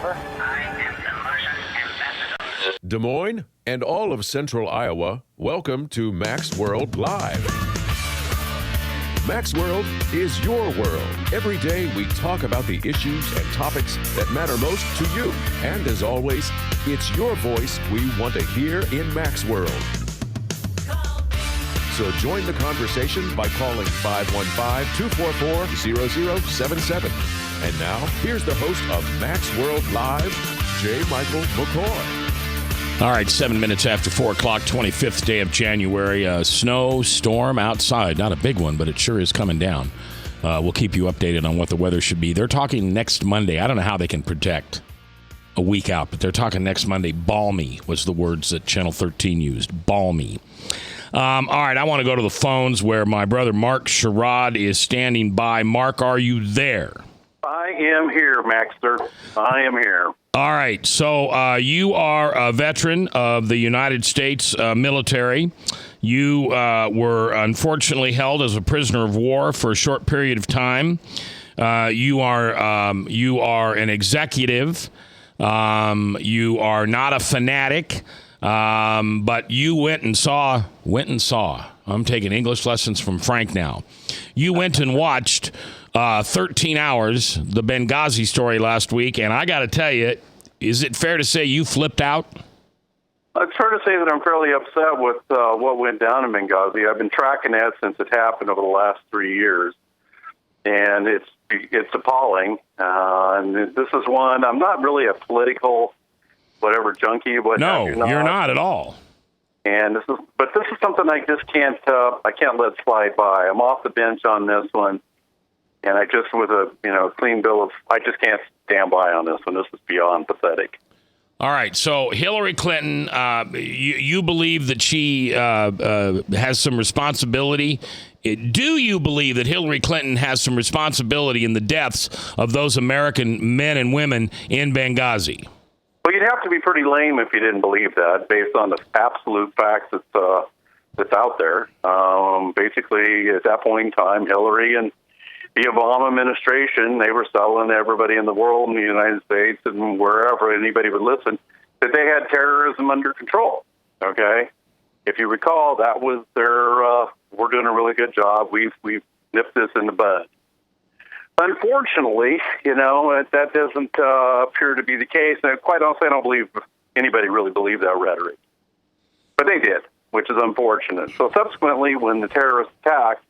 Over. I am the Martian ambassador. Des Moines and all of Central Iowa, welcome to Mac's World Live. Mac's World is your world. Every day we talk about the issues and topics that matter most to you. And as always, it's your voice we want to hear in Mac's World. So join the conversation by calling 515-244-0077. And now, here's the host of Mac's World Live, J. Michael McCoy. All right, 7 minutes after 4 o'clock, 25th day of January. Snow storm outside. Not a big one, but it sure is coming down. We'll keep you updated on what the weather should be. They're talking next Monday. I don't know how they can predict a week out, but they're talking next Monday. Balmy was the words that Channel 13 used. Balmy. All right, I want to go to the phones where my brother Mark Sherrod is standing by. Mark, are you there? I am here, Maxter. I am here. All right, so you are a veteran of the United States military. You were unfortunately held as a prisoner of war for a short period of time. You are an executive. You are not a fanatic, but you went and saw. I'm taking English lessons from Frank now. You went and watched 13 hours, the Benghazi story last week, and I got to tell you, is it fair to say you flipped out? It's fair to say that I'm fairly upset with what went down in Benghazi. I've been tracking that since it happened over the last 3 years, and it's appalling. And this is one. I'm not really a political whatever junkie. No, you're not at all. And this is something I just can't let slide by. I'm off the bench on this one. And I just, with a clean bill of, I just can't stand by on this one. This is beyond pathetic. All right. So Hillary Clinton, you believe that she has some responsibility? Do you believe that Hillary Clinton has some responsibility in the deaths of those American men and women in Benghazi? Well, you'd have to be pretty lame if you didn't believe that, based on the absolute facts that's out there. Basically, at that point in time, Hillary and the Obama administration, they were selling everybody in the world, in the United States and wherever anybody would listen, that they had terrorism under control, okay? If you recall, that was their, we're doing a really good job. We've nipped this in the bud. Unfortunately, that doesn't appear to be the case. And quite honestly, I don't believe anybody really believed that rhetoric. But they did, which is unfortunate. So subsequently, when the terrorists attacked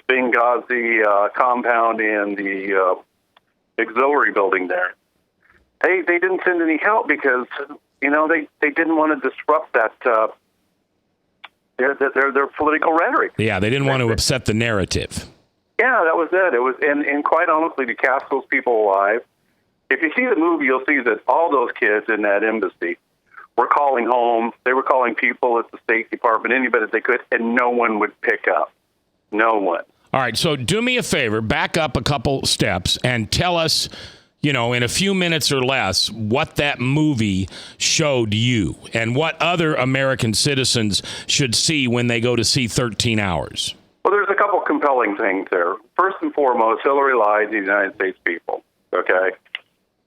Benghazi compound and the auxiliary building there, they didn't send any help because they didn't want to disrupt that their political rhetoric. Yeah, they didn't want to upset the narrative. Yeah, that was it. It was, and quite honestly, to cast those people alive. If you see the movie, you'll see that all those kids in that embassy were calling home. They were calling people at the State Department, anybody that they could, and no one would pick up. No one. All right, so do me a favor, back up a couple steps and tell us, in a few minutes or less, what that movie showed you and what other American citizens should see when they go to see 13 Hours. Well, there's a couple compelling things there. First and foremost, Hillary lied to the United States people, okay?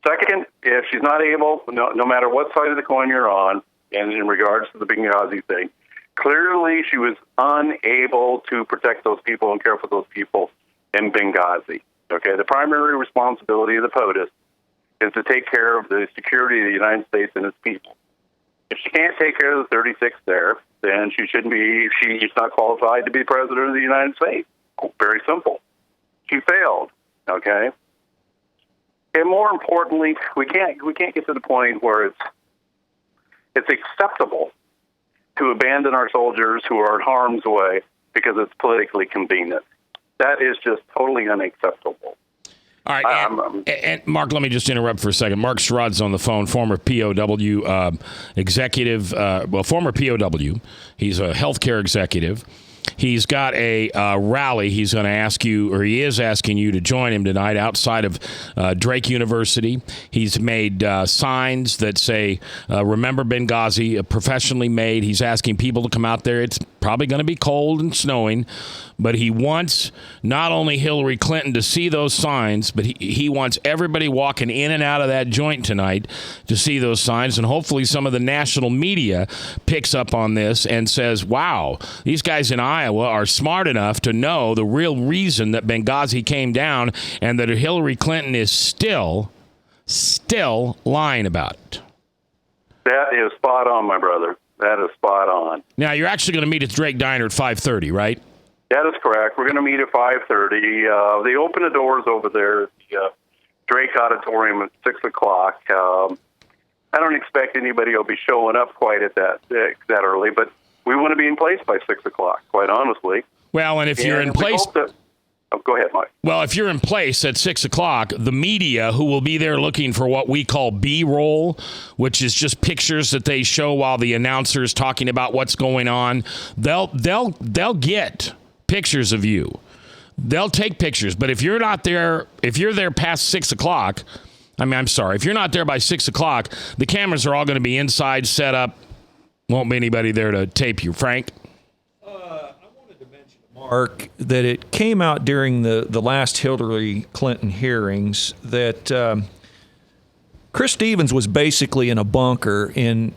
Second, if she's not able, no matter what side of the coin you're on, and in regards to the Benghazi thing, clearly she was unable to protect those people and care for those people in Benghazi, okay? The primary responsibility of the POTUS is to take care of the security of the United States and its people. If she can't take care of the 36 there, then she's not qualified to be president of the United States. Very simple. She failed, okay? And more importantly, we can't get to the point where it's acceptable to abandon our soldiers who are in harm's way because it's politically convenient. That is just totally unacceptable. All right, and Mark, let me just interrupt for a second. Mark Sherrod's on the phone, former POW executive, former POW. He's a healthcare executive. He's got a rally. He's going to ask you, or he is asking you to join him tonight outside of Drake University. He's made signs that say, remember Benghazi, professionally made. He's asking people to come out there. It's probably going to be cold and snowing, but he wants not only Hillary Clinton to see those signs, but he wants everybody walking in and out of that joint tonight to see those signs, and hopefully some of the national media picks up on this and says, wow, these guys in Iowa are smart enough to know the real reason that Benghazi came down and that Hillary Clinton is still lying about it. That is spot on, my brother. That is spot on. Now, you're actually going to meet at Drake Diner at 5:30, right? That is correct. We're going to meet at 5:30. They open the doors over there at the Drake Auditorium at 6 o'clock. I don't expect anybody will be showing up quite at that early, but we want to be in place by 6 o'clock, quite honestly. Well, and if you're in place... go ahead, Mike. Well, if you're in place at 6 o'clock, the media, who will be there looking for what we call B-roll, which is just pictures that they show while the announcer's talking about what's going on, they'll get pictures of you. They'll take pictures. But if you're not there, if you're there past 6 o'clock, if you're not there by 6 o'clock, the cameras are all going to be inside, set up. Won't be anybody there to tape you. Frank? I wanted to mention, Mark, that it came out during the last Hillary Clinton hearings that Chris Stevens was basically in a bunker in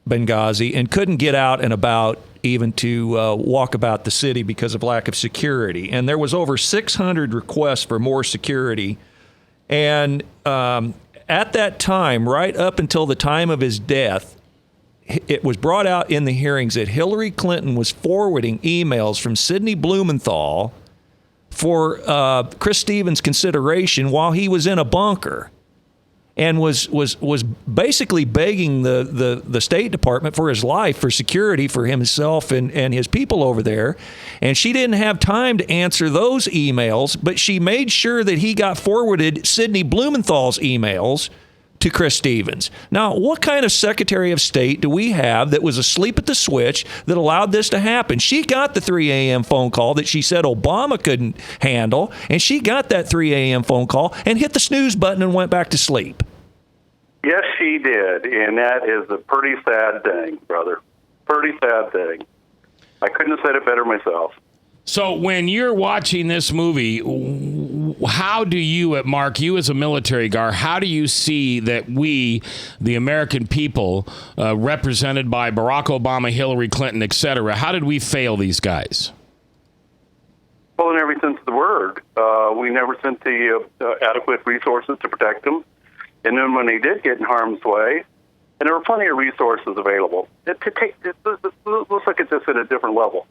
Benghazi and couldn't get out and about even to walk about the city because of lack of security. And there was over 600 requests for more security. And at that time, right up until the time of his death, it was brought out in the hearings that Hillary Clinton was forwarding emails from Sidney Blumenthal for Chris Stevens' consideration while he was in a bunker, and was basically begging the State Department for his life, for security for himself and his people over there. And she didn't have time to answer those emails, but she made sure that he got forwarded Sidney Blumenthal's emails to Chris Stevens. Now, what kind of Secretary of State do we have that was asleep at the switch that allowed this to happen? She got the 3 a.m. phone call that she said Obama couldn't handle, and she got that 3 a.m. phone call and hit the snooze button and went back to sleep. Yes, she did, and that is a pretty sad thing, brother. Pretty sad thing. I couldn't have said it better myself. So when you're watching this movie, how do you, Mark, you as a military guy, how do you see that we, the American people, represented by Barack Obama, Hillary Clinton, et cetera, how did we fail these guys? Well, in every sense of the word. We never sent the adequate resources to protect them. And then when they did get in harm's way, and there were plenty of resources available, let's look at this at a different level.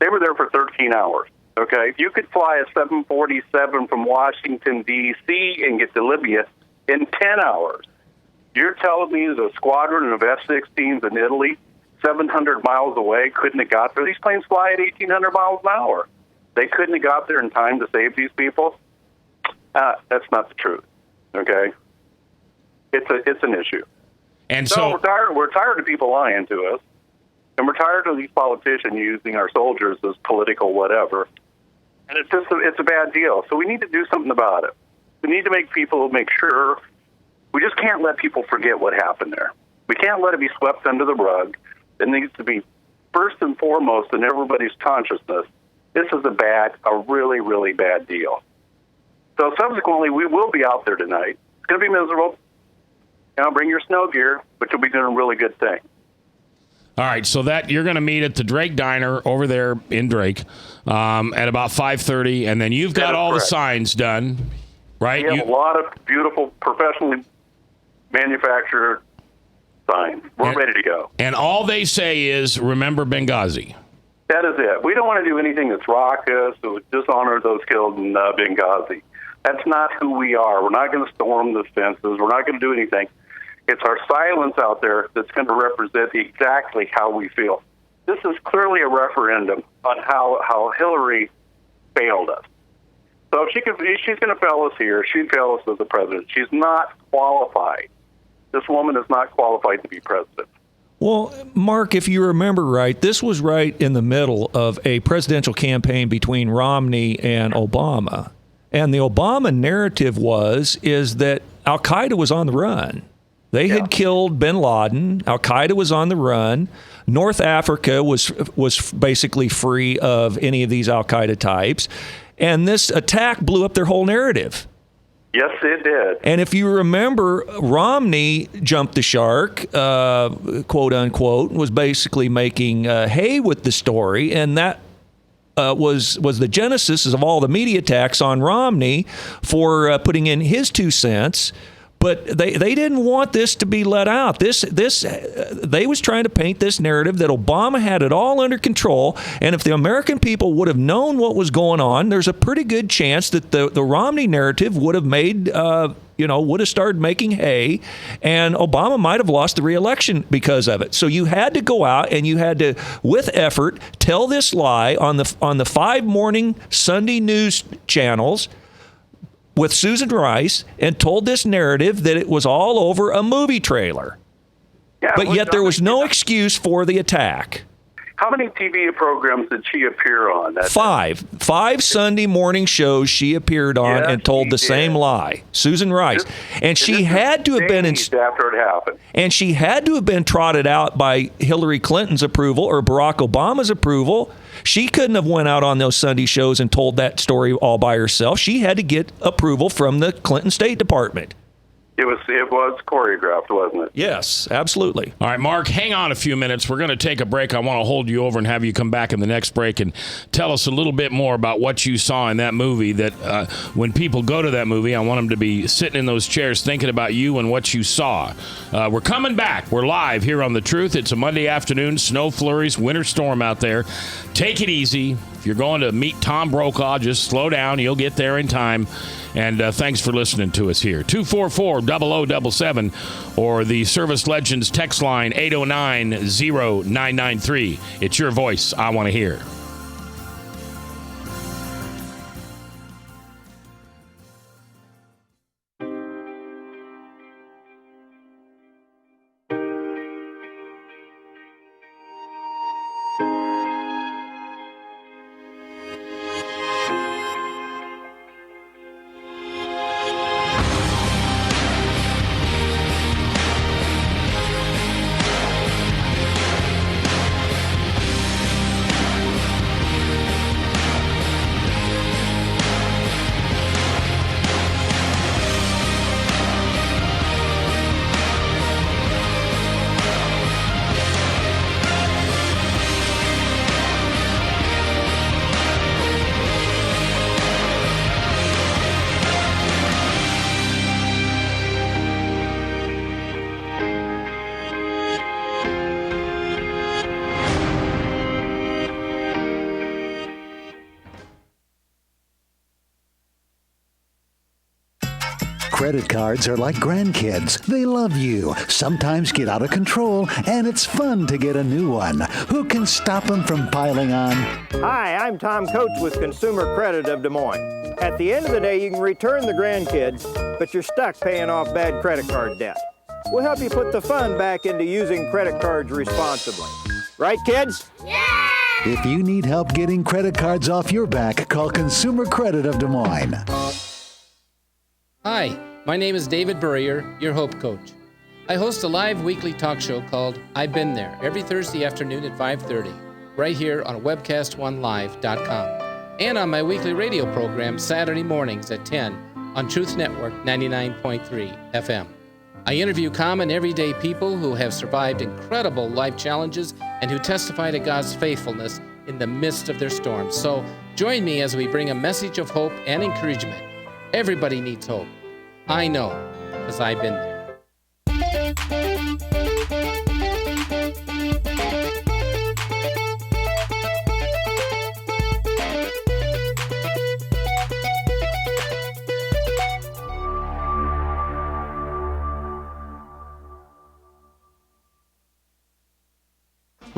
They were there for 13 hours, okay? If you could fly a 747 from Washington, D.C. and get to Libya in 10 hours, you're telling me the squadron of F-16s in Italy, 700 miles away, couldn't have got there? These planes fly at 1,800 miles an hour. They couldn't have got there in time to save these people? That's not the truth, okay? It's an issue. And so we're tired of people lying to us. And we're tired of these politicians using our soldiers as political whatever. And it's a bad deal. So we need to do something about it. We need to make sure we just can't let people forget what happened there. We can't let it be swept under the rug. It needs to be first and foremost in everybody's consciousness. This is a really, really bad deal. So subsequently, we will be out there tonight. It's going to be miserable. Bring your snow gear, but you'll be doing a really good thing. All right, so that you're going to meet at the Drake Diner over there in Drake at about 5:30, and then you've got all correct. the signs done, right? We have a lot of beautiful, professionally manufactured signs. We're ready to go. And all they say is, remember Benghazi. That is it. We don't want to do anything that's raucous or dishonor those killed in Benghazi. That's not who we are. We're not going to storm the fences. We're not going to do anything. It's our silence out there that's going to represent exactly how we feel. This is clearly a referendum on how Hillary failed us. So if she's going to fail us here, she'd fail us as a president. She's not qualified. This woman is not qualified to be president. Well, Mark, if you remember right, this was right in the middle of a presidential campaign between Romney and Obama. And the Obama narrative is that Al-Qaeda was on the run. They had killed bin Laden. Al-Qaeda was on the run. North Africa was basically free of any of these Al-Qaeda types. And this attack blew up their whole narrative. Yes, it did. And if you remember, Romney jumped the shark, quote unquote, was basically making hay with the story. And that was the genesis of all the media attacks on Romney for putting in his 2 cents. But they didn't want this to be let out. They was trying to paint this narrative that Obama had it all under control, and if the American people would have known what was going on, there's a pretty good chance that the Romney narrative would have made would have started making hay, and Obama might have lost the re-election because of it. So you had to go out and you had to, with effort, tell this lie on the 5 morning Sunday news channels with Susan Rice and told this narrative that it was all over a movie trailer. Yeah, but yet there was no excuse for the attack. How many TV programs did she appear on? Five Sunday morning shows she appeared on and told the same lie. Susan Rice. And she had to have been after it happened. And she had to have been trotted out by Hillary Clinton's approval or Barack Obama's approval. She couldn't have went out on those Sunday shows and told that story all by herself. She had to get approval from the Clinton State Department. It was choreographed, wasn't it? Yes, absolutely. All right, Mark, hang on a few minutes. We're going to take a break. I want to hold you over and have you come back in the next break and tell us a little bit more about what you saw in that movie. That when people go to that movie, I want them to be sitting in those chairs thinking about you and what you saw. We're coming back. We're live here on The Truth. It's a Monday afternoon, snow flurries, winter storm out there. Take it easy. If you're going to meet Tom Brokaw, just slow down. You'll get there in time. And thanks for listening to us here. 244-0077 or the Service Legends text line 809-0993. It's your voice I want to hear. Credit cards are like grandkids. They love you, sometimes get out of control, and it's fun to get a new one. Who can stop them from piling on? Hi, I'm Tom Coates with Consumer Credit of Des Moines. At the end of the day, you can return the grandkids, but you're stuck paying off bad credit card debt. We'll help you put the fun back into using credit cards responsibly. Right, kids? Yeah! If you need help getting credit cards off your back, call Consumer Credit of Des Moines. Hi, my name is David Burrier, your Hope Coach. I host a live weekly talk show called I've Been There every Thursday afternoon at 5:30, right here on webcast1live.com, and on my weekly radio program Saturday mornings at 10 on Truth Network 99.3 FM. I interview common everyday people who have survived incredible life challenges and who testify to God's faithfulness in the midst of their storms. So join me as we bring a message of hope and encouragement. Everybody needs hope. I know, because I've been there.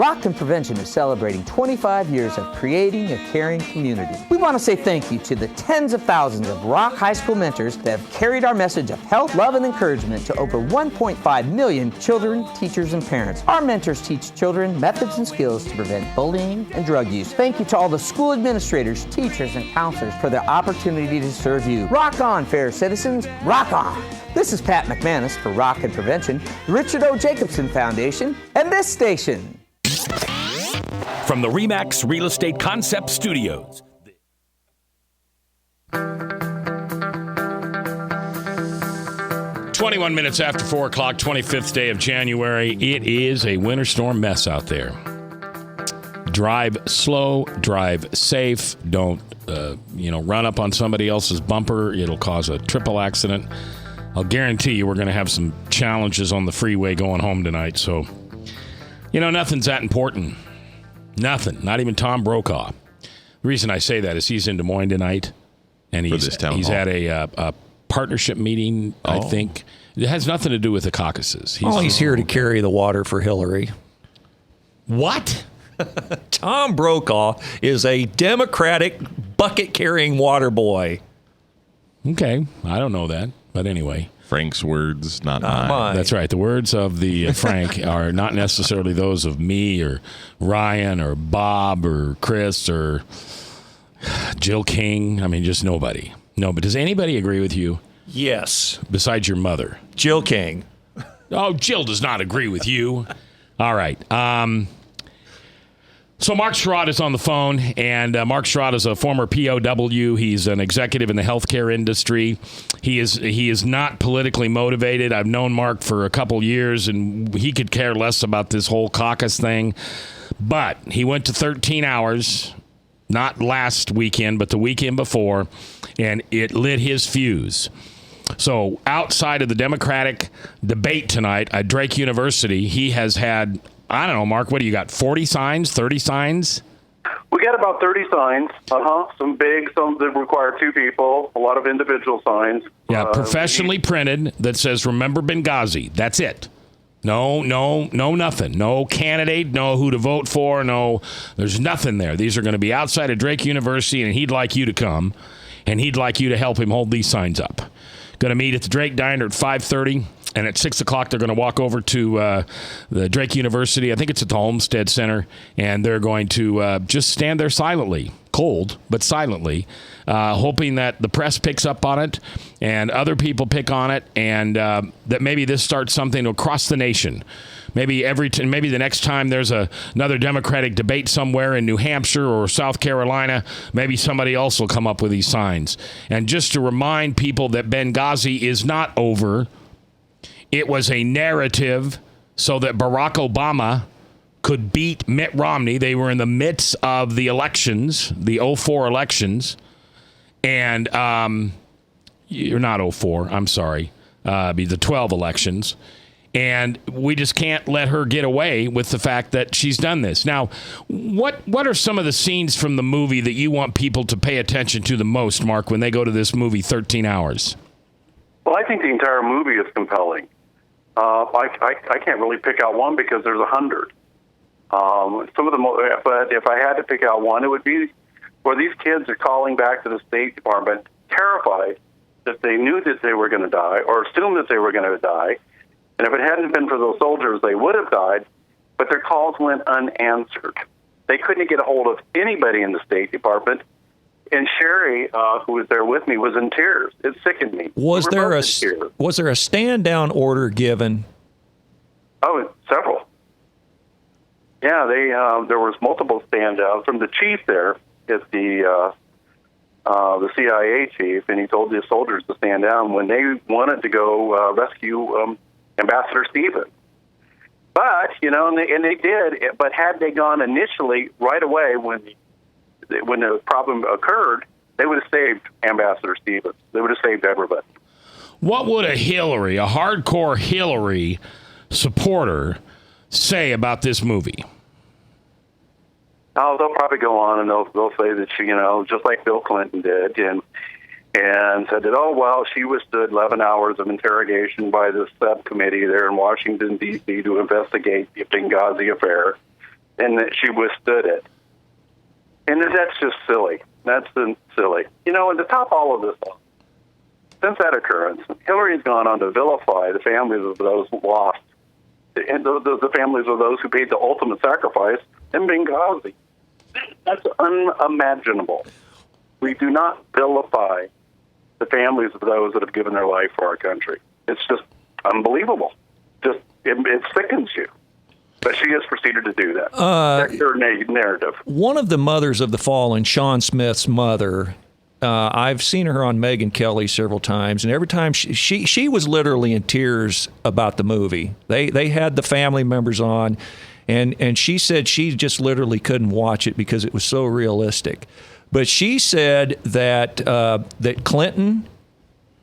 Rock and Prevention is celebrating 25 years of creating a caring community. We want to say thank you to the tens of thousands of Rock High School mentors that have carried our message of health, love, and encouragement to over 1.5 million children, teachers, and parents. Our mentors teach children methods and skills to prevent bullying and drug use. Thank you to all the school administrators, teachers, and counselors for their opportunity to serve you. Rock on, fair citizens. Rock on. This is Pat McManus for Rock and Prevention, the Richard O. Jacobson Foundation, and this station. From the RE/MAX Real Estate Concept Studios. 21 minutes after 4 o'clock, 25th day of January. It is a winter storm mess out there. Drive slow, drive safe. Don't, run up on somebody else's bumper. It'll cause a triple accident. I'll guarantee you we're going to have some challenges on the freeway going home tonight. So, nothing's that important. Nothing. Not even Tom Brokaw. The reason I say that is he's in Des Moines tonight, and he's at a partnership meeting, I think. It has nothing to do with the caucuses. He's here to carry the water for Hillary. What? Tom Brokaw is a Democratic bucket-carrying water boy. Okay. I don't know that. But anyway. Frank's words, not mine. That's right. The words of the Frank are not necessarily those of me or Ryan or Bob or Chris or Jill King. I mean, just nobody. No, but does anybody agree with you? Yes. Besides your mother? Jill King. Oh, Jill does not agree with you. All right. So Mark Sherrod is on the phone, and Mark Sherrod is a former POW. He's an executive in the healthcare industry. He is not politically motivated. I've known Mark for a couple years, and he could care less about this whole caucus thing. But he went to 13 hours, not last weekend, but the weekend before, and it lit his fuse. So outside of the Democratic debate tonight at Drake University, he has had, I don't know, Mark, what do you got, 40 signs, 30 signs? We got about 30 signs. Some big, some that require two people, a lot of individual signs. Yeah, professionally printed that says, remember Benghazi. That's it. No, nothing. No candidate, no who to vote for, no, there's nothing there. These are going to be outside of Drake University, and he'd like you to come, and he'd like you to help him hold these signs up. Going to meet at the Drake Diner at 5:30. And at 6 o'clock, they're going to walk over to the Drake University. I think it's at the Olmsted Center. And they're going to just stand there silently, cold, but silently, hoping that the press picks up on it and other people pick on it, and that maybe this starts something across the nation. Maybe maybe the next time there's another Democratic debate somewhere in New Hampshire or South Carolina, maybe somebody else will come up with these signs. And just to remind people that Benghazi is not over. It was a narrative so that Barack Obama could beat Mitt Romney. They were in the midst of the elections, the 04 elections. And you're not 04, I'm sorry. Be the 12 elections. And we just can't let her get away with the fact that she's done this. Now, what are some of the scenes from the movie that you want people to pay attention to the most, Mark, when they go to this movie 13 hours? Well, I think the entire movie is compelling. I can't really pick out one because there's 100. Some of them, but if I had to pick out one, it would be where these kids are calling back to the State Department, terrified that they knew that they were going to die or assumed that they were going to die. And if it hadn't been for those soldiers, they would have died, but their calls went unanswered. They couldn't get a hold of anybody in the State Department. And Sherry, who was there with me, was in tears. It sickened me. Was there a stand down order given? Oh, several. Yeah, there was multiple stand downs from the chief there at the CIA chief, and he told the soldiers to stand down when they wanted to go rescue Ambassador Stevens. But and they did. But had they gone initially right away when the problem occurred, they would have saved Ambassador Stevens. They would have saved everybody. What would a hardcore Hillary supporter say about this movie? Oh, they'll probably go on and they'll say that she, just like Bill Clinton did, and said that, she withstood 11 hours of interrogation by the subcommittee there in Washington, D.C. to investigate the Benghazi affair. and that she withstood it. And that's just silly. That's silly. And to top all of this off, since that occurrence, Hillary's gone on to vilify the families of those lost, and the families of those who paid the ultimate sacrifice in Benghazi. That's unimaginable. We do not vilify the families of those that have given their life for our country. It's just unbelievable. It sickens you. But she has proceeded to do that. That's her narrative. One of the mothers of the fallen, Sean Smith's mother, I've seen her on Megyn Kelly several times, and every time she was literally in tears about the movie. They had the family members on, and she said she just literally couldn't watch it because it was so realistic. But she said that Clinton,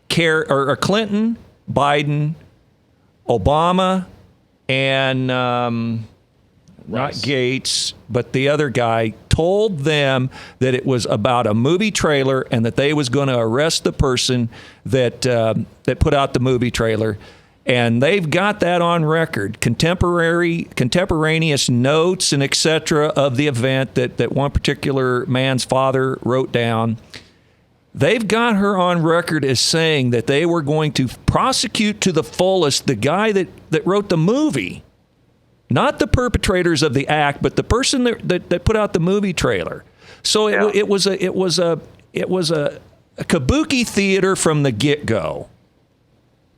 Biden, Obama, and not Gates, but the other guy told them that it was about a movie trailer and that they was going to arrest the person that put out the movie trailer. And they've got that on record, contemporaneous notes and etc. of the event that one particular man's father wrote down. They've got her on record as saying that they were going to prosecute to the fullest the guy that wrote the movie. Not the perpetrators of the act, but the person that put out the movie trailer. So it was a kabuki theater from the get-go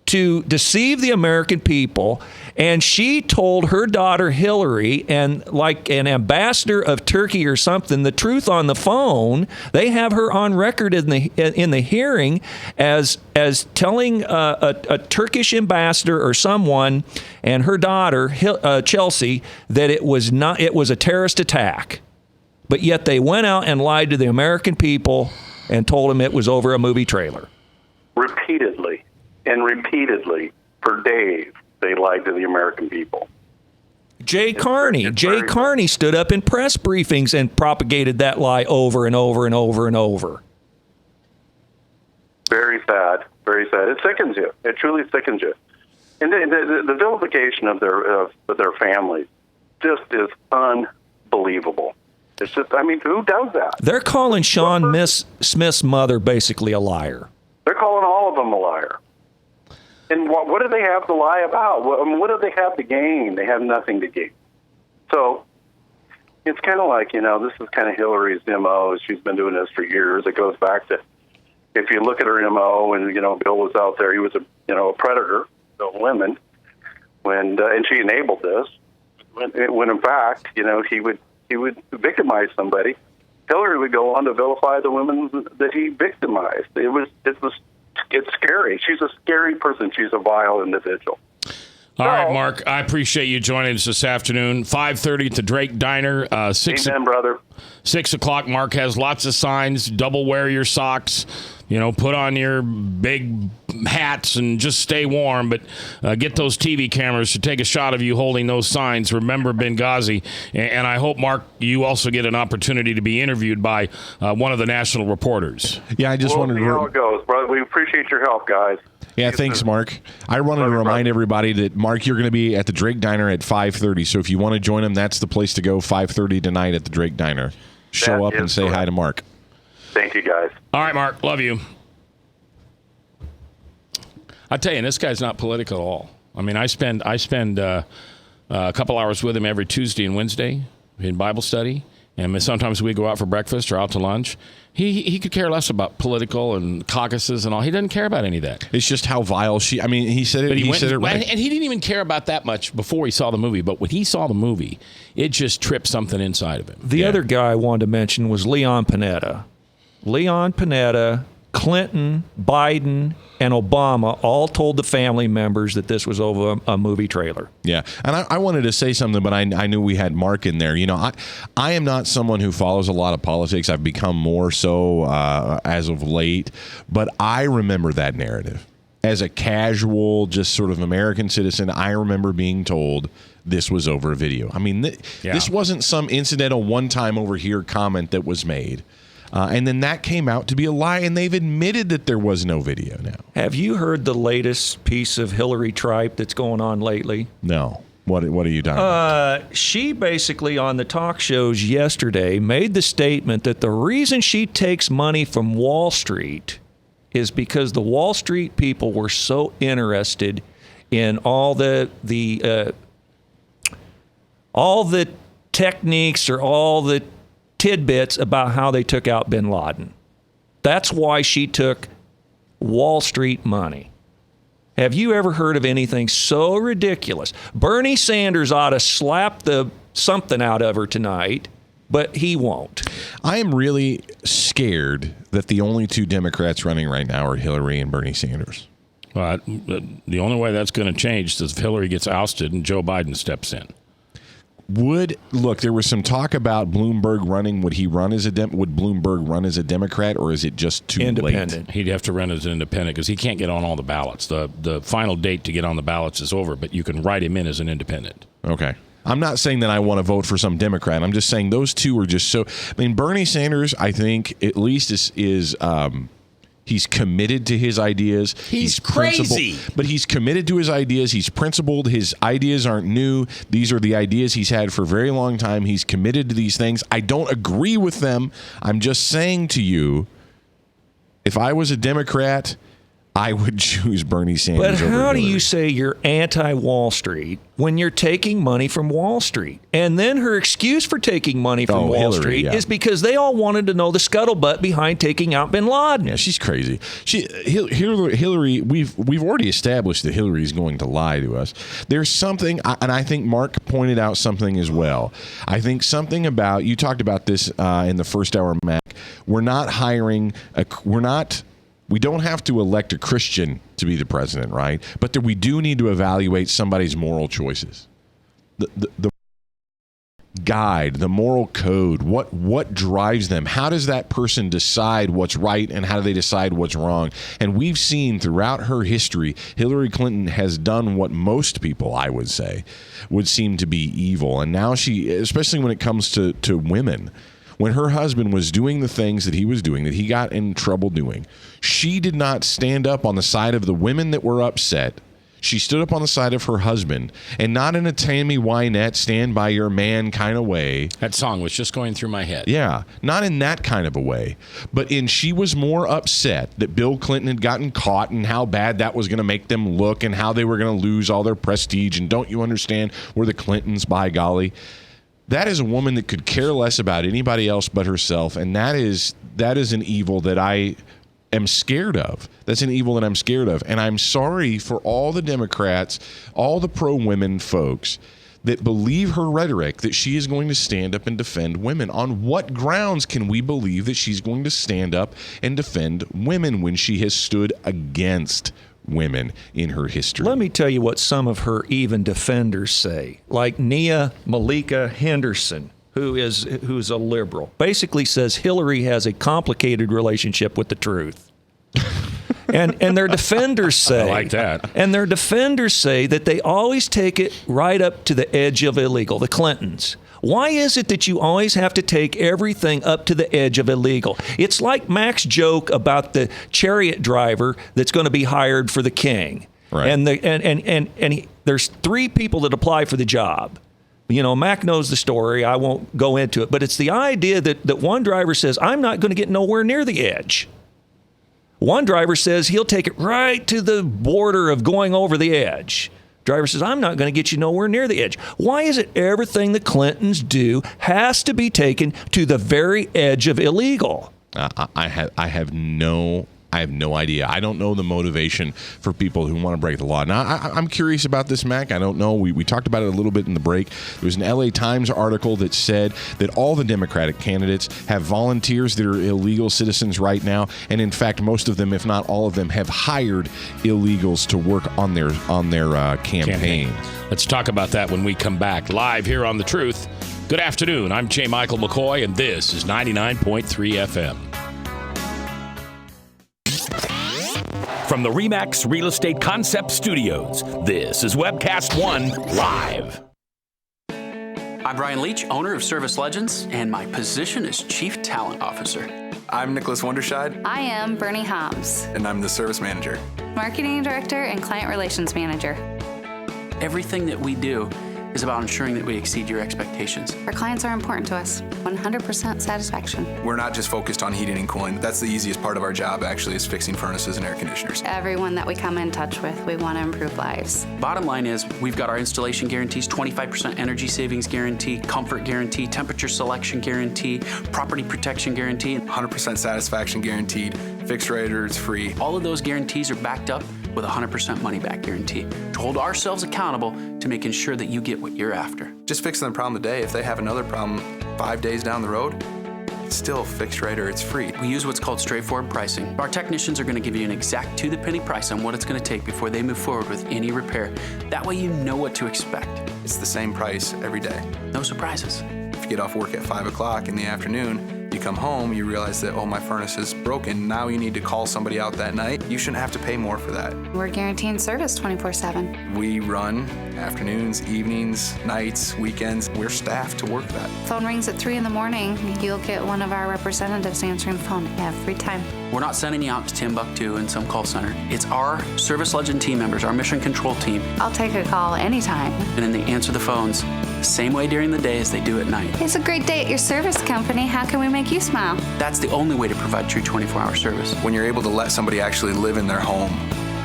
to deceive the American people. And she told her daughter Hillary, and like an ambassador of Turkey or something, the truth on the phone. They have her on record in the hearing as telling a Turkish ambassador or someone and her daughter Chelsea that it was a terrorist attack. But yet they went out and lied to the American people and told them it was over a movie trailer. Repeatedly for days. They lied to the American people. Jay Carney stood up in press briefings and propagated that lie over and over and over and over. Very sad. Very sad. It sickens you. It truly sickens you. And the vilification of their families just is unbelievable. It's just, who does that? They're calling Sean Smith's mother basically a liar. They're calling all of them a liar. And what do they have to lie about? What do they have to gain? They have nothing to gain. So it's kind of like, this is kind of Hillary's MO. She's been doing this for years. It goes back to, if you look at her MO, and, Bill was out there, he was a predator of women, and she enabled this. When in fact, he would victimize somebody. Hillary would go on to vilify the women that he victimized. It's scary. She's a scary person. She's a vile individual. All right, Mark, I appreciate you joining us this afternoon. 5:30 at the Drake Diner. Amen, brother. 6 o'clock, Mark has lots of signs. Double wear your socks. Put on your big hats and just stay warm. But get those TV cameras to take a shot of you holding those signs. Remember Benghazi. And I hope, Mark, you also get an opportunity to be interviewed by one of the national reporters. Yeah, I just wanted to... see how it goes, brother. We appreciate your help, guys. Yeah, thanks, Mark. I wanted to remind everybody that, Mark, you're going to be at the Drake Diner at 5:30. So if you want to join them, that's the place to go, 5:30 tonight at the Drake Diner. Show up and say hi to Mark. Thank you, guys. All right, Mark. Love you. I tell you, this guy's not political at all. I spend a couple hours with him every Tuesday and Wednesday in Bible study, and sometimes we go out for breakfast or out to lunch. He could care less about political and caucuses and all. He doesn't care about any of that. It's just how vile she... he said it. But he said it right. And he didn't even care about that much before he saw the movie. But when he saw the movie, it just tripped something inside of him. The other guy I wanted to mention was Leon Panetta. Clinton, Biden, and Obama all told the family members that this was over a movie trailer. Yeah, and I wanted to say something, but I knew we had Mark in there. I am not someone who follows a lot of politics. I've become more so as of late, but I remember that narrative. As a casual, just sort of American citizen, I remember being told this was over a video. This wasn't some incidental one-time over here comment that was made. And then that came out to be a lie, and they've admitted that there was no video now. Have you heard the latest piece of Hillary tripe that's going on lately? No. What are you talking about? She basically on the talk shows yesterday made the statement that the reason she takes money from Wall Street is because the Wall Street people were so interested in all the techniques or all the tidbits about how they took out bin Laden. That's why she took Wall Street money. Have you ever heard of anything so ridiculous? Bernie Sanders ought to slap something out of her tonight, but he won't. I am really scared that the only two Democrats running right now are Hillary and Bernie Sanders. Well, the only way that's going to change is if Hillary gets ousted and Joe Biden steps in. Look, there was some talk about Bloomberg running. Would Bloomberg run as a Democrat, or is it just too independent? He'd have to run as an independent because he can't get on all the ballots. The final date to get on the ballots is over, but you can write him in as an independent. Okay. I'm not saying that I want to vote for some Democrat. I'm just saying those two are just so. I mean, Bernie Sanders, I think, at least is he's committed to his ideas. He's crazy. But he's committed to his ideas. He's principled. His ideas aren't new. These are the ideas he's had for a very long time. He's committed to these things. I don't agree with them. I'm just saying to you, if I was a Democrat, I would choose Bernie Sanders. But how over do Hillary. you say you're anti-Wall Street when you're taking money from Wall Street? And then her excuse for taking money from Wall Hillary, Street yeah. is because they all wanted to know the scuttlebutt behind taking out bin Laden. Yeah, she's crazy. Hillary, we've already established that Hillary is going to lie to us. There's something, and I think Mark pointed out something as well. I think something about, you talked about this in the first hour, Mac. We don't have to elect a Christian to be the president, right? But we do need to evaluate somebody's moral choices. The guide, the moral code, what drives them? How does that person decide what's right and how do they decide what's wrong? And we've seen throughout her history, Hillary Clinton has done what most people, I would say, would seem to be evil. And now she, especially when it comes to women, when her husband was doing the things that he was doing, that he got in trouble doing, she did not stand up on the side of the women that were upset. She stood up on the side of her husband, and not in a Tammy Wynette, stand by your man kind of way. That song was just going through my head. Yeah, not in that kind of a way. But she was more upset that Bill Clinton had gotten caught and how bad that was going to make them look and how they were going to lose all their prestige. And don't you understand, we're the Clintons, by golly. That is a woman that could care less about anybody else but herself, and that is an evil that I am scared of. That's an evil that I'm scared of, and I'm sorry for all the Democrats, all the pro-women folks that believe her rhetoric that she is going to stand up and defend women. On what grounds can we believe that she's going to stand up and defend women when she has stood against women in her history? Let me tell you what some of her even defenders say, like Nia Malika Henderson, who's a liberal, basically says Hillary has a complicated relationship with the truth. And their defenders say, I like that. And their defenders say that they always take it right up to the edge of illegal, the Clintons. Why is it that you always have to take everything up to the edge of illegal? It's like Mac's joke about the chariot driver that's going to be hired for the king. Right. And there's 3 people that apply for the job. You know, Mac knows the story. I won't go into it. But it's the idea that one driver says, I'm not going to get nowhere near the edge. One driver says he'll take it right to the border of going over the edge. Driver says, I'm not going to get you nowhere near the edge. Why is it everything the Clintons do has to be taken to the very edge of illegal? I have no idea. I don't know the motivation for people who want to break the law. Now, I'm curious about this, Mac. I don't know. We talked about it a little bit in the break. There was an LA Times article that said that all the Democratic candidates have volunteers that are illegal citizens right now. And in fact, most of them, if not all of them, have hired illegals to work on their campaign. Let's talk about that when we come back live here on The Truth. Good afternoon. I'm J. Michael McCoy, and this is 99.3 FM. From the RE/MAX Real Estate Concept Studios, this is Webcast 1 Live. I'm Brian Leach, owner of Service Legends, and my position is Chief Talent Officer. I'm Nicholas Wonderscheid. I am Bernie Hobbs. And I'm the Service Manager. Marketing Director and Client Relations Manager. Everything that we do is about ensuring that we exceed your expectations. Our clients are important to us. 100% satisfaction. We're not just focused on heating and cooling. That's the easiest part of our job, actually, is fixing furnaces and air conditioners. Everyone that we come in touch with, we want to improve lives. Bottom line is, we've got our installation guarantees, 25% energy savings guarantee, comfort guarantee, temperature selection guarantee, property protection guarantee. 100% satisfaction guaranteed. Fixed rate or it's free. All of those guarantees are backed up with a 100% money-back guarantee to hold ourselves accountable to making sure that you get what you're after. Just fixing the problem today. If they have another problem 5 days down the road, it's still fixed rate or it's free. We use what's called straightforward pricing. Our technicians are going to give you an exact to-the-penny price on what it's going to take before they move forward with any repair. That way you know what to expect. It's the same price every day. No surprises. If you get off work at 5 o'clock in the afternoon, you come home, you realize that, oh, my furnace is broken. Now you need to call somebody out that night. You shouldn't have to pay more for that. We're guaranteeing service 24/7. We run afternoons, evenings, nights, weekends. We're staffed to work that. Phone rings at 3 in the morning. You'll get one of our representatives answering the phone every time. We're not sending you out to Timbuktu in some call center. It's our Service Legend team members, our mission control team. I'll take a call anytime. And then they answer the phones the same way during the day as they do at night. It's a great day at your service company. How can we make you smile? That's the only way to provide true 24-hour service. When you're able to let somebody actually live in their home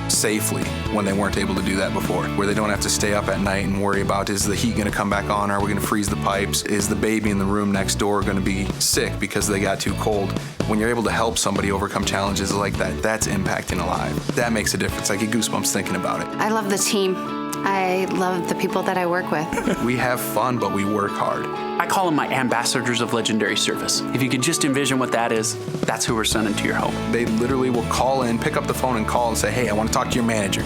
safely when they weren't able to do that before, where they don't have to stay up at night and worry about, is the heat going to come back on? Are we going to freeze the pipes? Is the baby in the room next door going to be sick because they got too cold? When you're able to help somebody overcome challenges like that, that's impacting a life. That makes a difference. I get goosebumps thinking about it. I love the team. I love the people that I work with. We have fun, but we work hard. I call them my ambassadors of legendary service. If you could just envision what that is, that's who we're sending to your home. They literally will call in, pick up the phone and call and say, hey, I want to talk to your manager.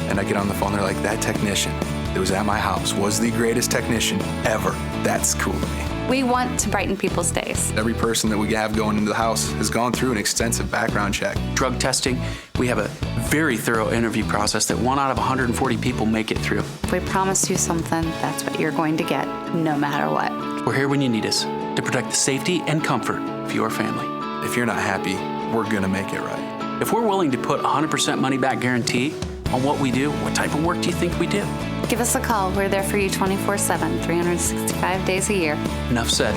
And I get on the phone, they're like, that technician that was at my house was the greatest technician ever. That's cool to me. We want to brighten people's days. Every person that we have going into the house has gone through an extensive background check. Drug testing, we have a very thorough interview process that 1 out of 140 people make it through. If we promise you something, that's what you're going to get, no matter what. We're here when you need us to protect the safety and comfort of your family. If you're not happy, we're going to make it right. If we're willing to put 100% money-back guarantee on what we do, what type of work do you think we do? Give us a call. We're there for you 24/7, 365 days a year. Enough said.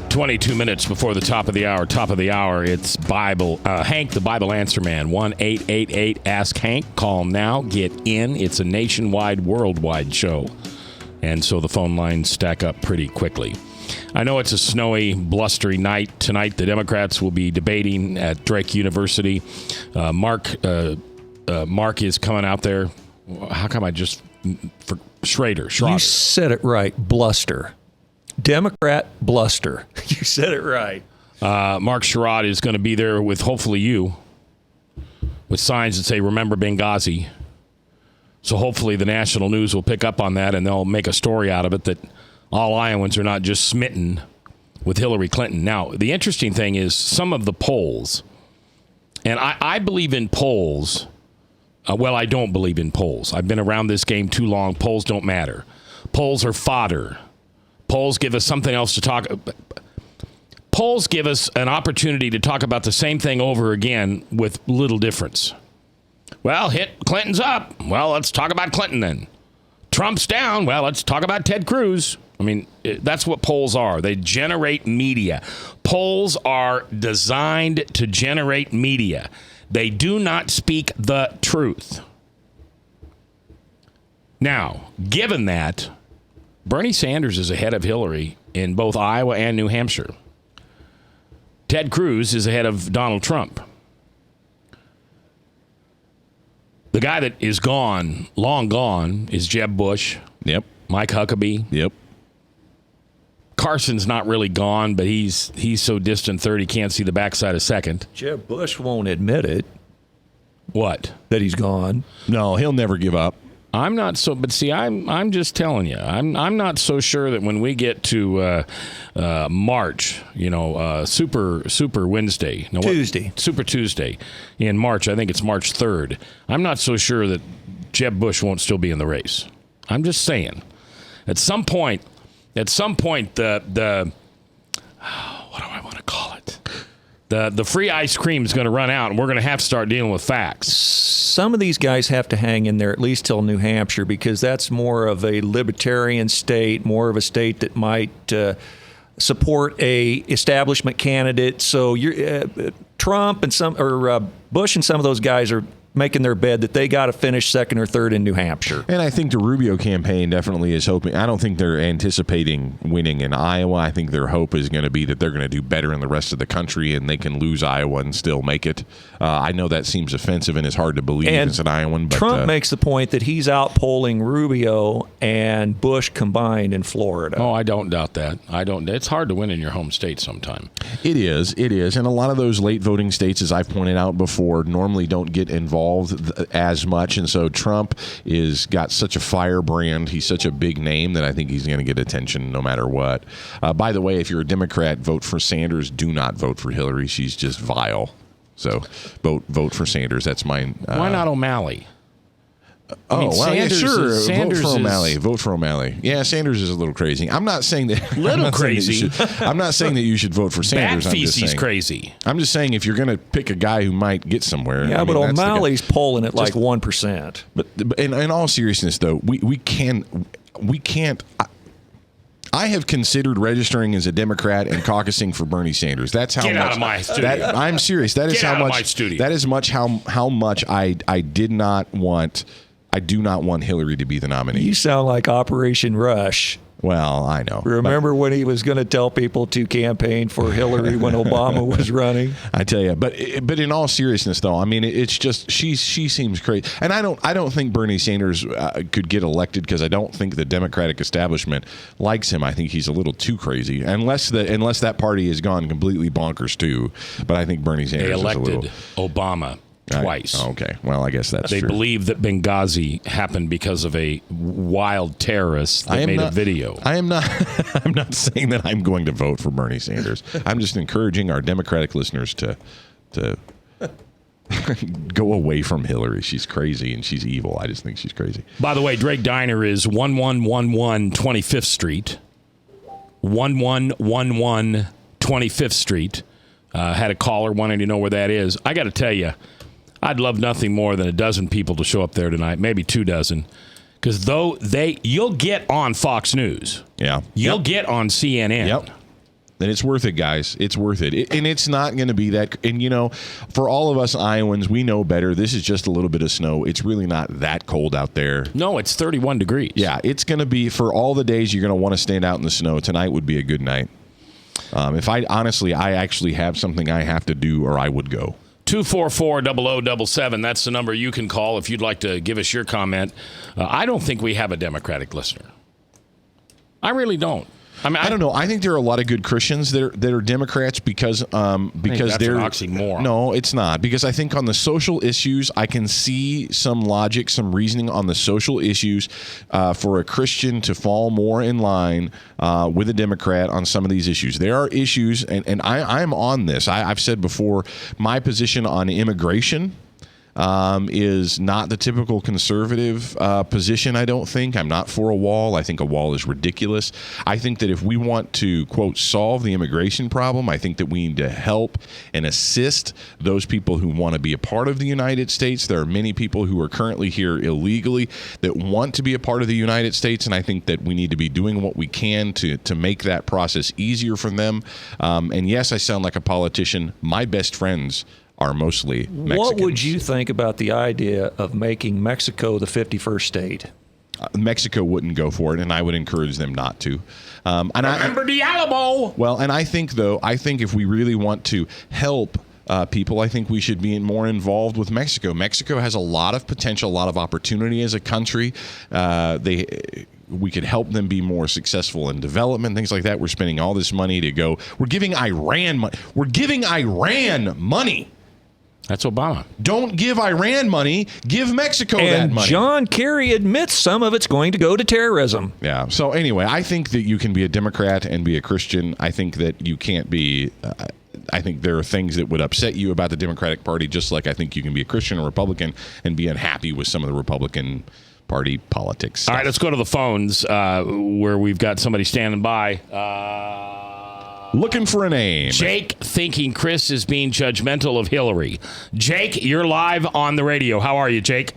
"22 minutes before the top of the hour, it's Hank, the Bible Answer Man. 1-888-ASK-HANK. Call him now. Get in. It's a nationwide, worldwide show. And so the phone lines stack up pretty quickly. I know it's a snowy, blustery night tonight. The Democrats will be debating at Drake University. Mark is coming out there. How come I just... Schrader. You said it right. Bluster. Democrat bluster. You said it right. Mark Sherrod is going to be there with hopefully you, with signs that say, remember Benghazi. So hopefully the national news will pick up on that and they'll make a story out of it that all Iowans are not just smitten with Hillary Clinton. Now, the interesting thing is some of the polls, and I believe in polls. Well, I don't believe in polls. I've been around this game too long. Polls don't matter. Polls are fodder. Polls give us something else to talk about. Polls give us an opportunity to talk about the same thing over again with little difference. Well, Clinton's up. Well, let's talk about Clinton then. Trump's down. Well, let's talk about Ted Cruz. I mean, that's what polls are. They generate media. Polls are designed to generate media. They do not speak the truth. Now, given that, Bernie Sanders is ahead of Hillary in both Iowa and New Hampshire. Ted Cruz is ahead of Donald Trump. The guy that is gone, long gone, is Jeb Bush. Yep. Mike Huckabee. Yep. Carson's not really gone, but he's so distant third he can't see the backside of second. Jeb Bush won't admit it. What? That he's gone. No, he'll never give up. I'm not so, but see, I'm just telling you, I'm not so sure that when we get to March, Super Wednesday, Tuesday, Super Tuesday in March, I think it's March 3rd. I'm not so sure that Jeb Bush won't still be in the race. I'm just saying. At some point, the what do I want to call it? The free ice cream is going to run out, and we're going to have to start dealing with facts. Some of these guys have to hang in there at least till New Hampshire, because that's more of a libertarian state, more of a state that might support a establishment candidate. So Trump and Bush and some of those guys are making their bed that they got to finish second or third in New Hampshire. And I think the Rubio campaign definitely is hoping. I don't think they're anticipating winning in Iowa. I think their hope is going to be that they're going to do better in the rest of the country and they can lose Iowa and still make it. I know that seems offensive and it's hard to believe as an Iowan. But Trump makes the point that he's outpolling Rubio and Bush combined in Florida. Oh, I don't doubt that. It's hard to win in your home state sometime. It is. And a lot of those late voting states, as I've pointed out before, normally don't get involved as much, and so Trump is got such a firebrand. He's such a big name that I think he's going to get attention no matter what. By the way, if you're a Democrat, vote for Sanders. Do not vote for Hillary. She's just vile. So vote for Sanders. That's mine. Why not O'Malley? Sanders, sure. Vote for O'Malley. Vote for O'Malley. Yeah, Sanders is a little crazy. I'm not saying that. Crazy. I'm not saying that you should vote for Sanders. Bat feces crazy. I'm just saying if you're going to pick a guy who might get somewhere. Yeah, but O'Malley's polling at like 1%. But in all seriousness, though, we can't. I have considered registering as a Democrat and caucusing for Bernie Sanders. That's how Get much. Out of my studio. I'm serious. That is Get how out much. Of my studio. That is how much I did not want. I do not want Hillary to be the nominee. You sound like Operation Rush. Well, I know. Remember when he was going to tell people to campaign for Hillary when Obama was running? I tell you, but in all seriousness, though, I mean, it's just she seems crazy, and I don't think Bernie Sanders could get elected because I don't think the Democratic establishment likes him. I think he's a little too crazy, unless that party has gone completely bonkers too. But I think Bernie Sanders they elected is a little Obama twice. Okay, well, I guess that's they true. They believe that Benghazi happened because of a wild terrorist that made a video. I'm not saying that I'm going to vote for Bernie Sanders. I'm just encouraging our Democratic listeners to go away from Hillary. She's crazy and she's evil. I just think she's crazy. By the way, Drake Diner is 1111 25th Street. 1111 25th Street. Had a caller wanting to know where that is. I got to tell you, I'd love nothing more than a dozen people to show up there tonight, maybe 2 dozen, because you'll get on Fox News. Yeah. You'll get on CNN. Yep. And it's worth it, guys. It's worth it. And it's not going to be that. And, for all of us Iowans, we know better. This is just a little bit of snow. It's really not that cold out there. No, it's 31 degrees. Yeah, it's going to be, for all the days you're going to want to stand out in the snow, tonight would be a good night. If I actually have something I have to do, or I would go. 244-0077. That's the number you can call if you'd like to give us your comment. I don't think we have a Democratic listener. I really don't. I mean, I don't know. I think there are a lot of good Christians that are Democrats because that's an oxymoron. No, it's not, because I think on the social issues I can see some logic, some reasoning on the social issues for a Christian to fall more in line with a Democrat on some of these issues. There are issues, and I'm on this. I've said before, my position on immigration is not the typical conservative position, I don't think. I'm not for a wall. I think a wall is ridiculous. I think that if we want to, quote, solve the immigration problem, I think that we need to help and assist those people who want to be a part of the United States. There are many people who are currently here illegally that want to be a part of the United States, and I think that we need to be doing what we can to make that process easier for them. And yes, I sound like a politician. My best friends are mostly Mexicans. What would you think about the idea of making Mexico the 51st state? Mexico wouldn't go for it, and I would encourage them not to. Remember the Alamo! Well, and I think if we really want to help people, I think we should be more involved with Mexico. Mexico has a lot of potential, a lot of opportunity as a country. We could help them be more successful in development, things like that. We're spending all this money to go. We're giving Iran money. We're giving Iran money. That's Obama. Don't give Iran money. Give Mexico that money. John Kerry admits some of it's going to go to terrorism. Yeah. So anyway, I think that you can be a Democrat and be a Christian. I think that you can't be. I think there are things that would upset you about the Democratic Party, just like I think you can be a Christian or Republican and be unhappy with some of the Republican party politics stuff. All right, let's go to the phones where we've got somebody standing by. Looking for a name. Jake thinking Chris is being judgmental of Hillary. Jake, you're live on the radio. How are you, Jake?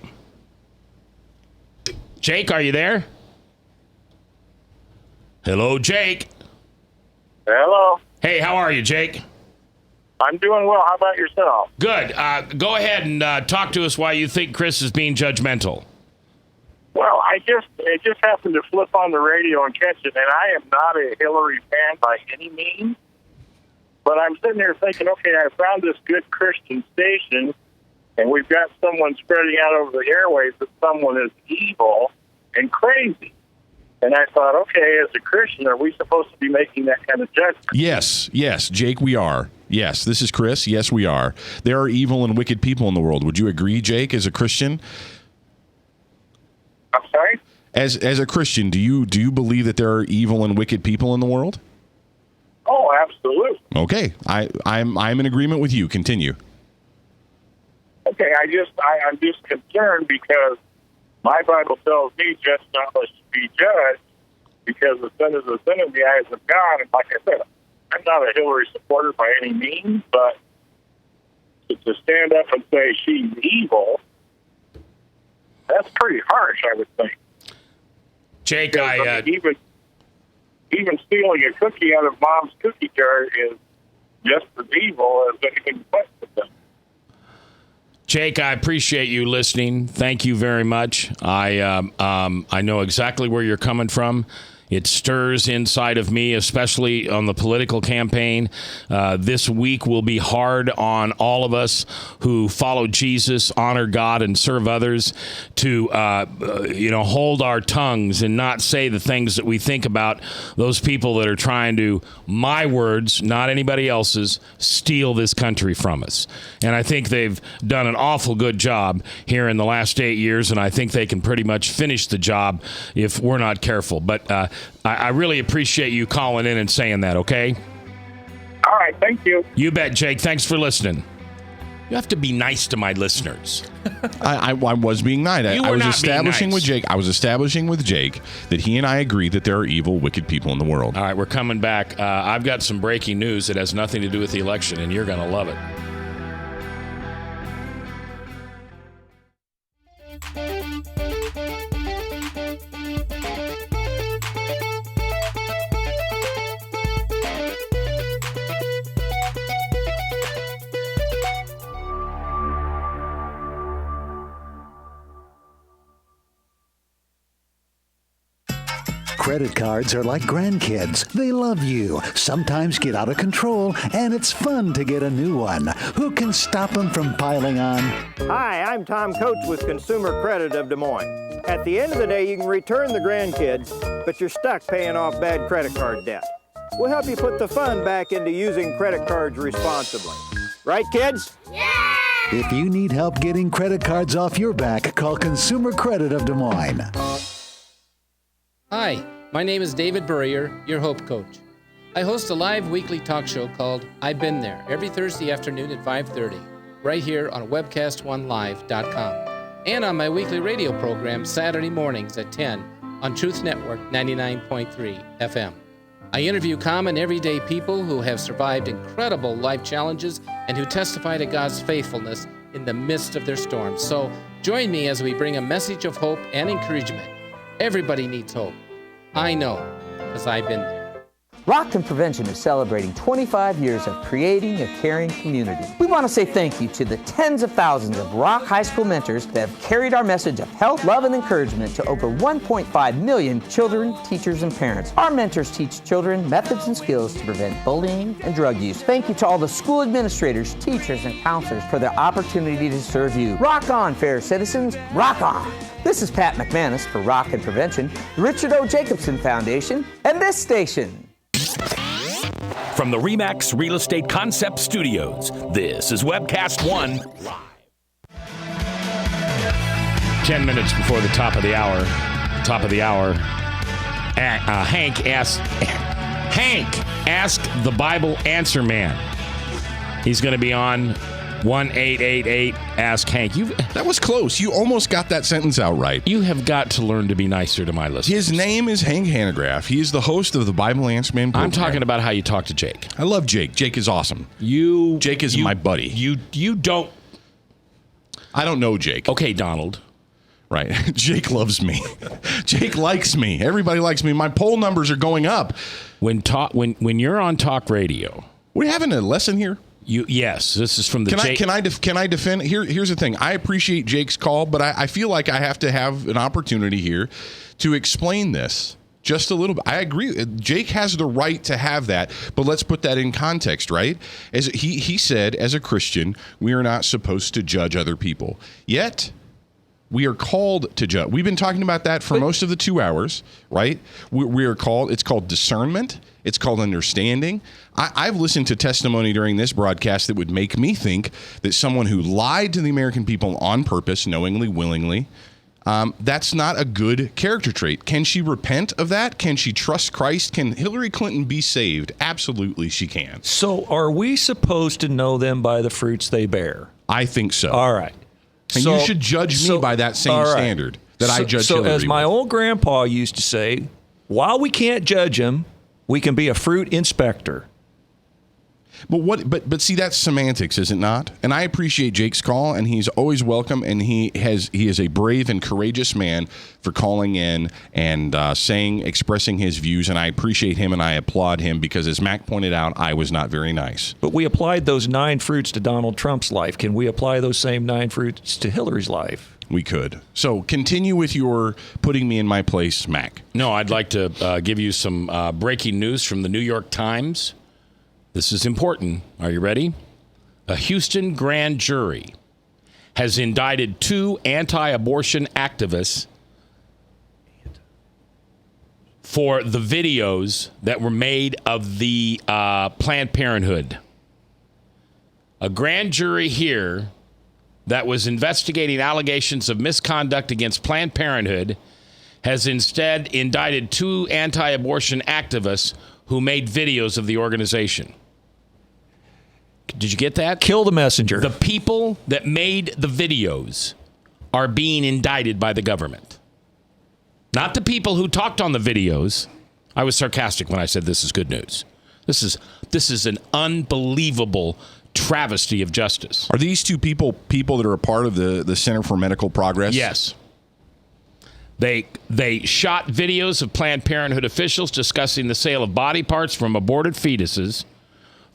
Jake, are you there? Hello, Jake. Hello. Hey, how are you, Jake? I'm doing well. How about yourself? Good. Go ahead and talk to us why you think Chris is being judgmental. Well, it just happened to flip on the radio and catch it, and I am not a Hillary fan by any means. But I'm sitting there thinking, okay, I found this good Christian station, and we've got someone spreading out over the airwaves that someone is evil and crazy. And I thought, okay, as a Christian, are we supposed to be making that kind of judgment? Yes, Jake, we are. Yes, this is Chris. Yes, we are. There are evil and wicked people in the world. Would you agree, Jake, as a Christian? I'm sorry? As a Christian, do you believe that there are evil and wicked people in the world? Oh, absolutely. Okay, I'm in agreement with you. Continue. Okay, I'm just concerned because my Bible tells me just not to be judged because the sin is a sin in the eyes of God. And like I said, I'm not a Hillary supporter by any means, but to stand up and say she's evil, that's pretty harsh, I would think. Jake, even stealing a cookie out of Mom's cookie jar is just as evil as anything but with them. Jake, I appreciate you listening. Thank you very much. I know exactly where you're coming from. It stirs inside of me, especially on the political campaign. This week will be hard on all of us who follow Jesus, honor God, and serve others to, hold our tongues and not say the things that we think about those people that are trying to, my words, not anybody else's, steal this country from us. And I think they've done an awful good job here in the last 8 years, and I think they can pretty much finish the job if we're not careful. But I really appreciate you calling in and saying that, okay? All right, thank you. You bet, Jake. Thanks for listening. You have to be nice to my listeners. I was being nice. I was establishing nice. with Jake. I was establishing with Jake that he and I agree that there are evil, wicked people in the world. All right, we're coming back. I've got some breaking news that has nothing to do with the election, and you're going to love it. Credit cards are like grandkids. They love you, sometimes get out of control, and it's fun to get a new one. Who can stop them from piling on? Hi, I'm Tom Coates with Consumer Credit of Des Moines. At the end of the day, you can return the grandkids, but you're stuck paying off bad credit card debt. We'll help you put the fun back into using credit cards responsibly. Right, kids? Yeah! If you need help getting credit cards off your back, call Consumer Credit of Des Moines. Hi, my name is David Burrier, your Hope Coach. I host a live weekly talk show called I've Been There every Thursday afternoon at 5:30, right here on webcast1live.com, and on my weekly radio program Saturday mornings at 10 on Truth Network 99.3 FM. I interview common everyday people who have survived incredible life challenges and who testify to God's faithfulness in the midst of their storms. So join me as we bring a message of hope and encouragement. Everybody needs hope. I know, because I've been there. Rockton Prevention is celebrating 25 years of creating a caring community. We want to say thank you to the tens of thousands of Rock High School mentors that have carried our message of health, love, and encouragement to over 1.5 million children, teachers, and parents. Our mentors teach children methods and skills to prevent bullying and drug use. Thank you to all the school administrators, teachers, and counselors for their opportunity to serve you. Rock on, fair citizens. Rock on. This is Pat McManus for Rockton Prevention, the Richard O. Jacobson Foundation, and this station. From the RE/MAX Real Estate Concept Studios, this is Webcast 1 Live. 10 minutes before the top of the hour, Hank asked the Bible Answer Man. He's going to be on 1-888-ASK Hank. That was close. You almost got that sentence out right. You have got to learn to be nicer to my listeners. His name is Hank Hanegraaff. He is the host of the Bible Answer Man program. I'm talking about how you talk to Jake. I love Jake. Jake is awesome. Jake is my buddy. You don't. I don't know Jake. Okay, Donald. Right. Jake loves me. Jake likes me. Everybody likes me. My poll numbers are going up. When you're on talk radio. We're having a lesson here. Yes, this is from the Jake. Can I defend? Here's the thing. I appreciate Jake's call, but I feel like I have to have an opportunity here to explain this just a little bit. I agree. Jake has the right to have that, but let's put that in context, right? As he said, as a Christian, we are not supposed to judge other people. Yet, we are called to judge. We've been talking about that for most of the 2 hours, right? We are called. It's called discernment. It's called understanding. I've listened to testimony during this broadcast that would make me think that someone who lied to the American people on purpose, knowingly, willingly, that's not a good character trait. Can she repent of that? Can she trust Christ? Can Hillary Clinton be saved? Absolutely, she can. So are we supposed to know them by the fruits they bear? I think so. All right. And you should judge me by that same standard that I judge Hillary. So as my old grandpa used to say, while we can't judge them, we can be a fruit inspector. But see, that's semantics, is it not? And I appreciate Jake's call, and he's always welcome, and he is a brave and courageous man for calling in and expressing his views, and I appreciate him and I applaud him because, as Mac pointed out, I was not very nice. But we applied those 9 fruits to Donald Trump's life. Can we apply those same 9 fruits to Hillary's life? We could. So continue with your putting me in my place, Mac. No, I'd like to give you some breaking news from the New York Times. This is important. Are you ready? A Houston grand jury has indicted 2 anti-abortion activists for the videos that were made of the Planned Parenthood. A grand jury here that was investigating allegations of misconduct against Planned Parenthood has instead indicted 2 anti-abortion activists who made videos of the organization. Did you get that? Kill the messenger. The people that made the videos are being indicted by the government. Not the people who talked on the videos. I was sarcastic when I said this is good news. This is an unbelievable travesty of justice. Are these 2 people that are a part of the Center for Medical Progress? Yes. They shot videos of Planned Parenthood officials discussing the sale of body parts from aborted fetuses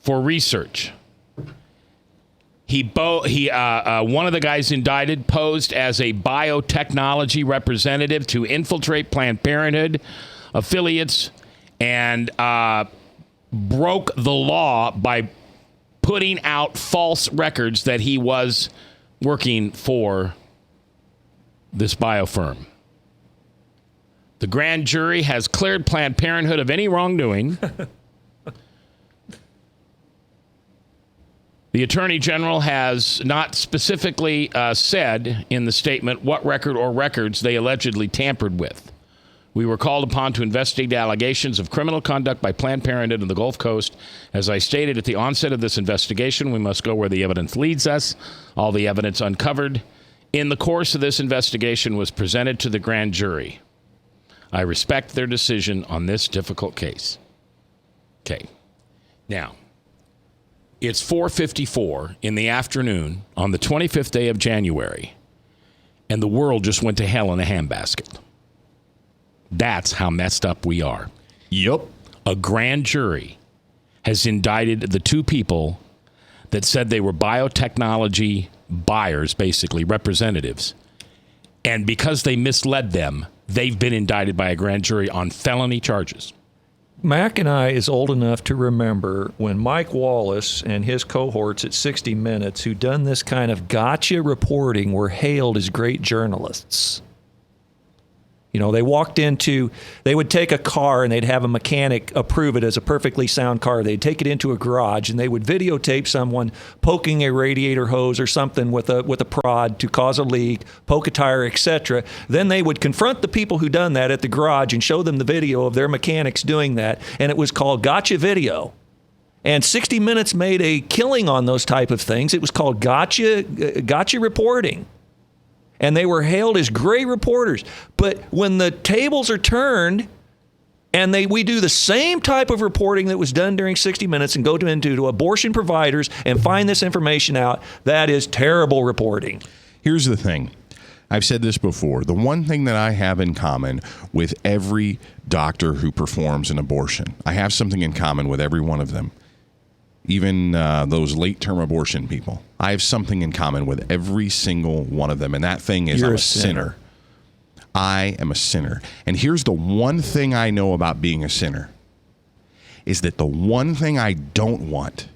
for research. One of the guys indicted posed as a biotechnology representative to infiltrate Planned Parenthood affiliates and broke the law by putting out false records that he was working for this bio firm. The grand jury has cleared Planned Parenthood of any wrongdoing. The Attorney General has not specifically said in the statement what record or records they allegedly tampered with. We were called upon to investigate allegations of criminal conduct by Planned Parenthood in the Gulf Coast. As I stated at the onset of this investigation, we must go where the evidence leads us. All the evidence uncovered in the course of this investigation was presented to the grand jury. I respect their decision on this difficult case. Okay. Now, it's 4:54 in the afternoon on the 25th day of January, and the world just went to hell in a handbasket. That's how messed up we are. Yep. A grand jury has indicted the 2 people that said they were biotechnology buyers, basically representatives. And because they misled them, they've been indicted by a grand jury on felony charges. Mac and I is old enough to remember when Mike Wallace and his cohorts at 60 Minutes who done this kind of gotcha reporting were hailed as great journalists. You know, they would take a car and they'd have a mechanic approve it as a perfectly sound car. They'd take it into a garage and they would videotape someone poking a radiator hose or something with a prod to cause a leak, poke a tire, etc. Then they would confront the people who done that at the garage and show them the video of their mechanics doing that. And it was called gotcha video. And 60 Minutes made a killing on those type of things. It was called gotcha reporting. And they were hailed as great reporters. But when the tables are turned and we do the same type of reporting that was done during 60 Minutes and go into abortion providers and find this information out, that is terrible reporting. Here's the thing. I've said this before. The one thing that I have in common with every doctor who performs an abortion, I have something in common with every one of them. Even those late-term abortion people. I have something in common with every single one of them, and that thing is I'm a sinner. I am a sinner. And here's the one thing I know about being a sinner, is that the one thing I don't want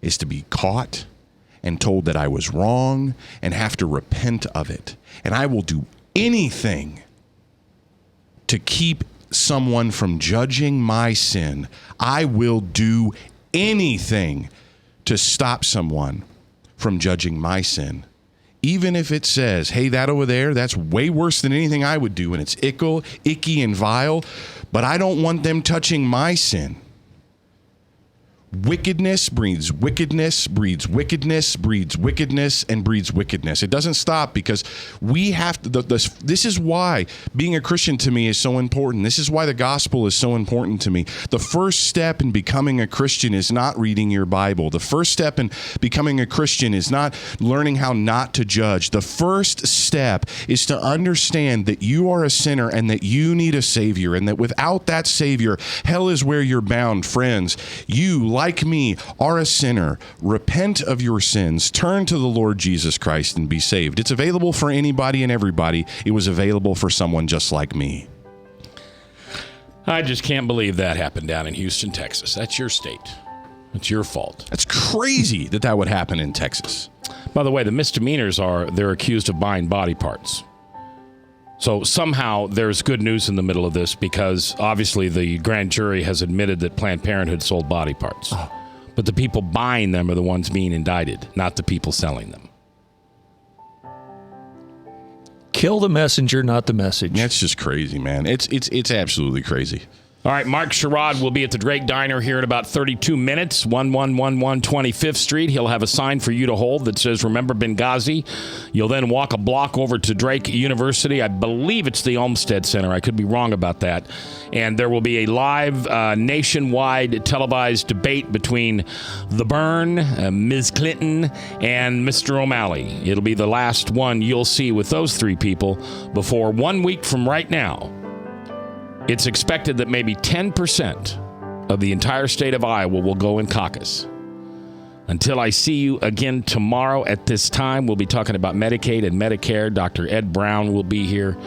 is to be caught and told that I was wrong and have to repent of it. And I will do anything to keep someone from judging my sin. I will do anything to stop someone from judging my sin. Even if it says, hey, that over there, that's way worse than anything I would do, and it's icky and vile, but I don't want them touching my sin. Wickedness breeds wickedness, breeds wickedness, breeds wickedness, and breeds wickedness. It doesn't stop because we have to. This is why being a Christian to me is so important. This is why the gospel is so important to me. The first step in becoming a Christian is not reading your Bible. The first step in becoming a Christian is not learning how not to judge. The first step is to understand that you are a sinner and that you need a Savior, and that without that Savior, hell is where you're bound. Friends, you, like me, are a sinner. Repent of your sins. Turn to the Lord Jesus Christ and be saved. It's available for anybody and everybody. It was available for someone just like me. I just can't believe that happened down in Houston, Texas. That's your state. It's your fault. That's crazy that would happen in Texas. By the way, the misdemeanors are they're accused of buying body parts. So somehow there's good news in the middle of this because obviously the grand jury has admitted that Planned Parenthood sold body parts. Oh. But the people buying them are the ones being indicted, not the people selling them. Kill the messenger, not the message. That's just crazy, man. It's absolutely crazy. All right, Mark Sherrod will be at the Drake Diner here in about 32 minutes, 1111 25th Street. He'll have a sign for you to hold that says, remember Benghazi. You'll then walk a block over to Drake University. I believe it's the Olmsted Center. I could be wrong about that. And there will be a live nationwide televised debate between The Burn, Ms. Clinton, and Mr. O'Malley. It'll be the last one you'll see with those three people before 1 week from right now. It's expected that maybe 10% of the entire state of Iowa will go in caucus. Until I see you again tomorrow at this time, we'll be talking about Medicaid and Medicare. Dr. Ed Brown will be here.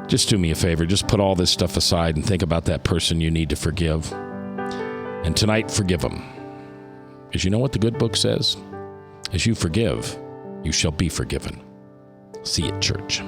Just do me a favor. Just put all this stuff aside and think about that person you need to forgive. And tonight, forgive them. Because you know what the good book says? As you forgive, you shall be forgiven. See you at church.